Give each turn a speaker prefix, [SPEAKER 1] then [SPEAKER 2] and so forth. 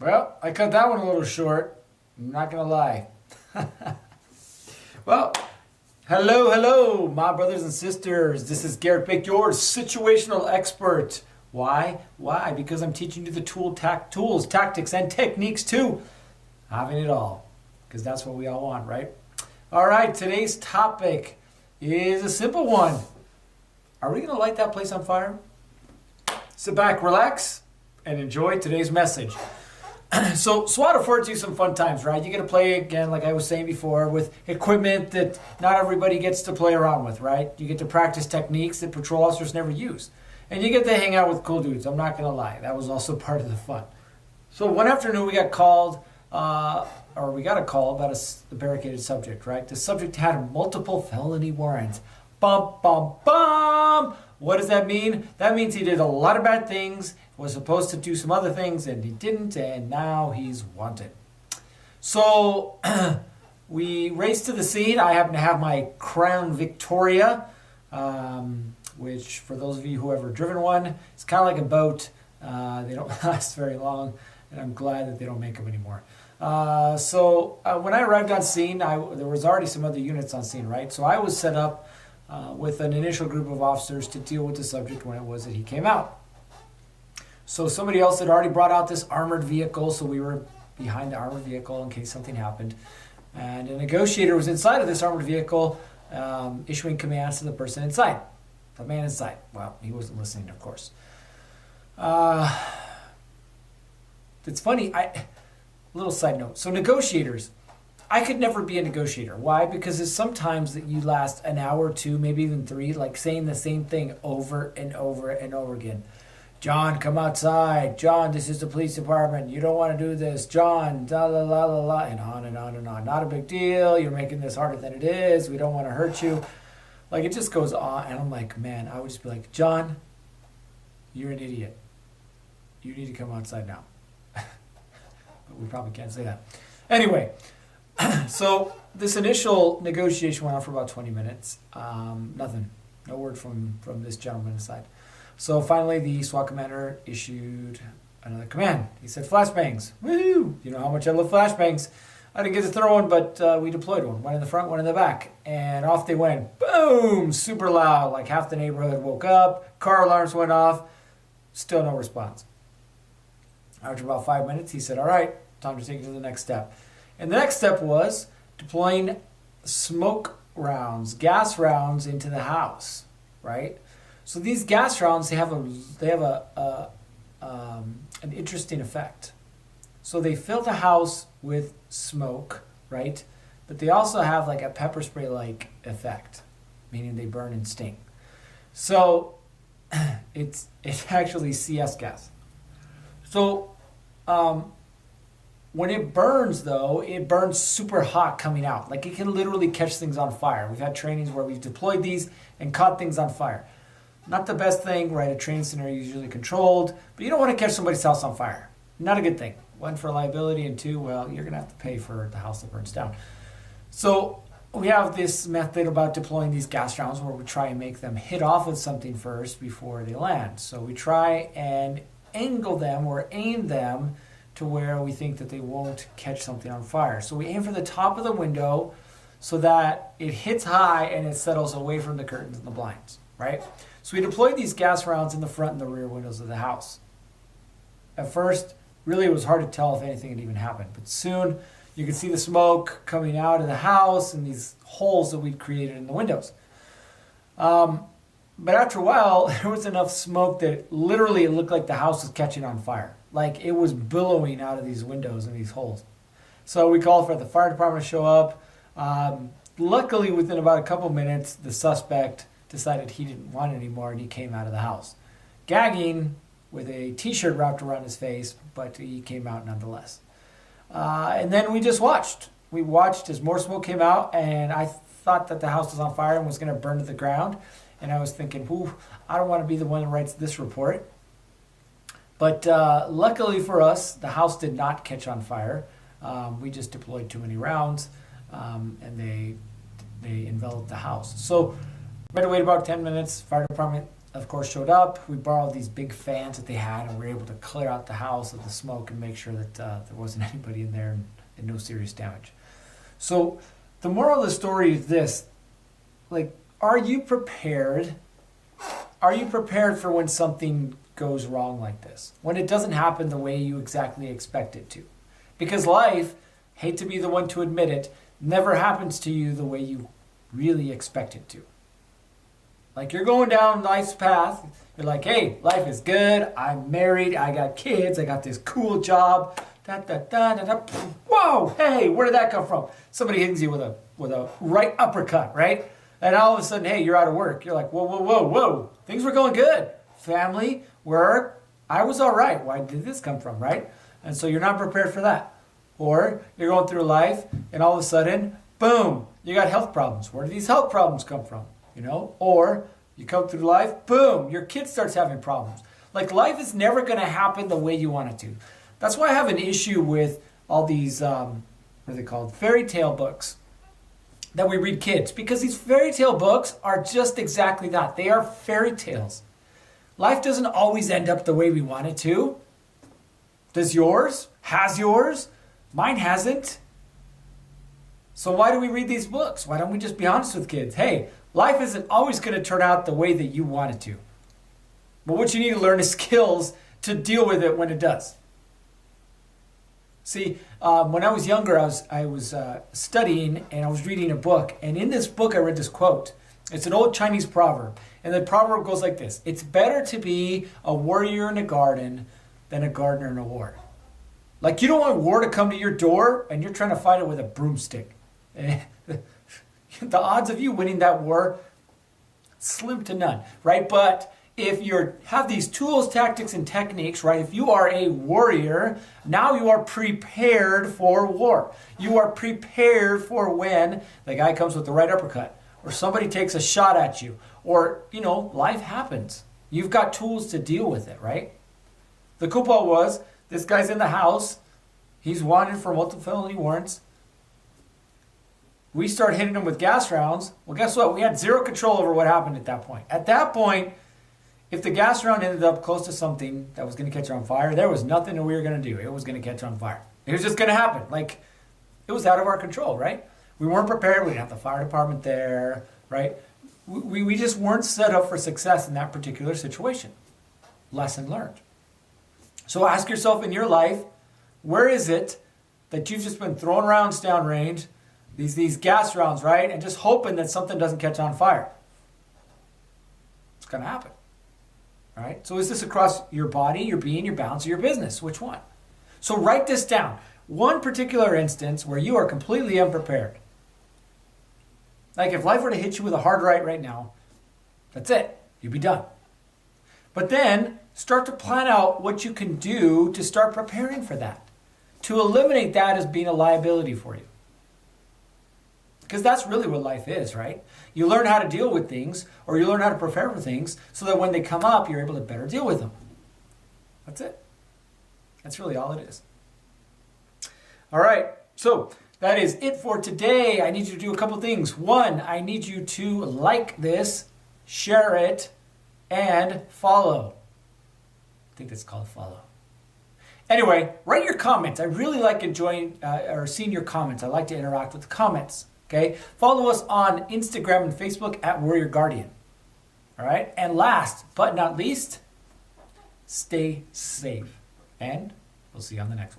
[SPEAKER 1] Well, I cut that one a little short. I'm not going to lie. Well, hello, my brothers and sisters. This is Garrett Bake, your situational expert. Why? Why? Because I'm teaching you the tools, tactics, and techniques too. Having it all. Because that's what we all want, right? All right, today's topic is a simple one. Are we going to light that place on fire? Sit back, relax, and enjoy today's message. So SWAT affords you some fun times, right? You get to play, again, like I was saying before, with equipment that not everybody gets to play around with, right? You get to practice techniques that patrol officers never use. And you get to hang out with cool dudes. I'm not going to lie. That was also part of the fun. So one afternoon we got called, we got a call about a barricaded subject, right? The subject had multiple felony warrants. Bum, bum, bum! What does that mean? That means he did a lot of bad things, was supposed to do some other things, and he didn't, and now he's wanted. So we raced to the scene. I happen to have my Crown Victoria, which for those of you who have ever driven one, it's kind of like a boat. They don't last very long, and I'm glad that they don't make them anymore. So when I arrived on scene, there was already some other units on scene, right? So I was set up with an initial group of officers to deal with the subject when it was that he came out. So somebody else had already brought out this armored vehicle, so we were behind the armored vehicle in case something happened. And a negotiator was inside of this armored vehicle, issuing commands to the person inside, the man inside. Well, he wasn't listening, of course. It's funny, little side note. So negotiators, I could never be a negotiator. Why? Because it's sometimes that you last an hour or two, maybe even three, like saying the same thing over and over and over again. John, come outside. John, this is the police department. You don't want to do this. John, la la la la la, and on and on and on. Not a big deal. You're making this harder than it is. We don't want to hurt you. Like, it just goes on, and I'm like, man, I would just be like, John, you're an idiot. You need to come outside now. But we probably can't say that. Anyway, so this initial negotiation went on for about 20 minutes. Nothing. No word from this gentleman inside. So finally, the SWAT commander issued another command. He said, flashbangs. Woo! You know how much I love flashbangs. I didn't get to throw one, but we deployed one. One in the front, one in the back. And off they went. Boom! Super loud. Like half the neighborhood woke up. Car alarms went off. Still no response. After about 5 minutes, he said, all right, time to take it to the next step. And the next step was deploying smoke rounds, gas rounds into the house, right? So these gas rounds, they have an interesting effect. So they fill the house with smoke, right? But they also have like a pepper spray like effect, meaning they burn and sting. So it's actually CS gas. So when it burns, though, it burns super hot coming out. Like, it can literally catch things on fire. We've had trainings where we've deployed these and caught things on fire. Not the best thing, right? A training scenario is usually controlled, but you don't want to catch somebody's house on fire. Not a good thing. One, for liability, and two, well, you're going to have to pay for the house that burns down. So we have this method about deploying these gas rounds where we try and make them hit off with something first before they land. So we try and angle them or aim them to where we think that they won't catch something on fire. So we aim for the top of the window so that it hits high and it settles away from the curtains and the blinds, right? So we deployed these gas rounds in the front and the rear windows of the house. At first, really it was hard to tell if anything had even happened, but soon you could see the smoke coming out of the house and these holes that we'd created in the windows. But after a while, there was enough smoke that literally it looked like the house was catching on fire. Like, it was billowing out of these windows and these holes. So we called for the fire department to show up. Luckily, within about a couple minutes, the suspect decided he didn't want it anymore, and he came out of the house, gagging with a T-shirt wrapped around his face, but he came out nonetheless. And then we just watched. We watched as more smoke came out, and I thought that the house was on fire and was going to burn to the ground. And I was thinking, ooh, I don't want to be the one that writes this report. But luckily for us, the house did not catch on fire. We just deployed too many rounds, and they enveloped the house. So right away, about 10 minutes, fire department of course, showed up. We borrowed these big fans that they had, and we were able to clear out the house of the smoke and make sure that there wasn't anybody in there and no serious damage. So the moral of the story is this: like, are you prepared? Are you prepared for when something goes wrong like this? When it doesn't happen the way you exactly expect it to? Because life, hate to be the one to admit it, never happens to you the way you really expect it to. Like, you're going down life's path. You're like, hey, life is good. I'm married. I got kids. I got this cool job. Da, da, da, da, da. Whoa, hey, where did that come from? Somebody hits you with a right uppercut, right? And all of a sudden, hey, you're out of work. You're like, whoa, whoa, whoa, whoa. Things were going good. Family, work, I was all right. Why did this come from, right? And so you're not prepared for that. Or you're going through life, and all of a sudden, boom, you got health problems. Where do these health problems come from? You know? Or you come through life, boom, your kid starts having problems. Like, life is never going to happen the way you want it to. That's why I have an issue with all these, what are they called? Fairy tale books that we read kids. Because these fairy tale books are just exactly that. They are fairy tales. Life doesn't always end up the way we want it to. Does yours? Has yours? Mine hasn't. So why do we read these books? Why don't we just be honest with kids? Hey, life isn't always going to turn out the way that you want it to. But what you need to learn is skills to deal with it when it does. See, when I was younger, I was studying and I was reading a book. And in this book, I read this quote. It's an old Chinese proverb. And the proverb goes like this: it's better to be a warrior in a garden than a gardener in a war. Like, you don't want war to come to your door and you're trying to fight it with a broomstick. The odds of you winning that war, slim to none, right? But if you have these tools, tactics, and techniques, right? If you are a warrior, now you are prepared for war. You are prepared for when the guy comes with the right uppercut, or somebody takes a shot at you, or, you know, life happens. You've got tools to deal with it, right? The cool part was, this guy's in the house. He's wanted for multiple felony warrants. We start hitting him with gas rounds. Well, guess what? We had zero control over what happened at that point. At that point, if the gas round ended up close to something that was going to catch on fire, there was nothing that we were going to do. It was going to catch on fire. It was just going to happen. Like, it was out of our control, right? We weren't prepared. We didn't have the fire department there, right? We just weren't set up for success in that particular situation. Lesson learned. So ask yourself in your life, where is it that you've just been throwing rounds downrange, these gas rounds, right? And just hoping that something doesn't catch on fire. It's going to happen. All right? So is this across your body, your being, your balance, or your business? Which one? So write this down. One particular instance where you are completely unprepared. Like, if life were to hit you with a hard right now, that's it. You'd be done. But then start to plan out what you can do to start preparing for that, to eliminate that as being a liability for you. Because that's really what life is, right? You learn how to deal with things, or you learn how to prepare for things, so that when they come up, you're able to better deal with them. That's it. That's really all it is. All right, so that is it for today. I need you to do a couple things. One, I need you to like this, share it, and follow. I think that's called follow. Anyway, write your comments. I really like enjoying or seeing your comments. I like to interact with the comments. Okay? Follow us on Instagram and Facebook at Warrior Guardian. All right? And last but not least, stay safe. And we'll see you on the next one.